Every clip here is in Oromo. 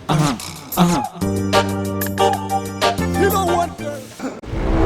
You know what?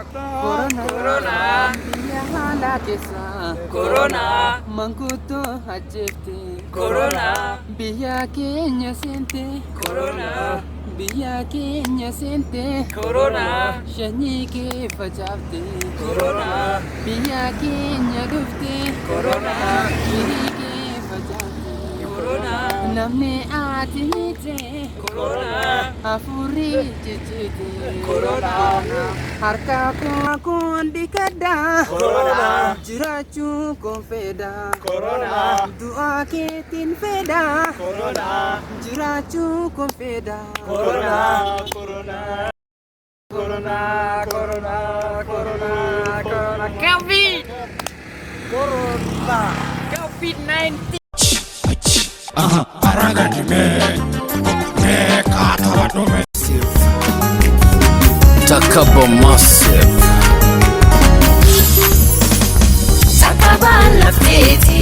Corona, biyahala keessa. Corona, manguddoo ajjeefte. Corona, biyya keenya seente. Corona, biyya keenya seente. Corona, sanyii kee facaafte. Corona, biyya keenya dhufte. Corona, sanyii kee facaafte. Corona, namni ati miite. Corona, hafuurri jijjiite. Corona, harka kun dikadda. Corona, jiraachuu kun fedha. Corona, du'a keetiin fedha. Corona, jiraachuu kun fedha. Corona, corona, corona, corona, corona, corona, COVID, corona, COVID-19. Takaba massive. Takaba lafteeti.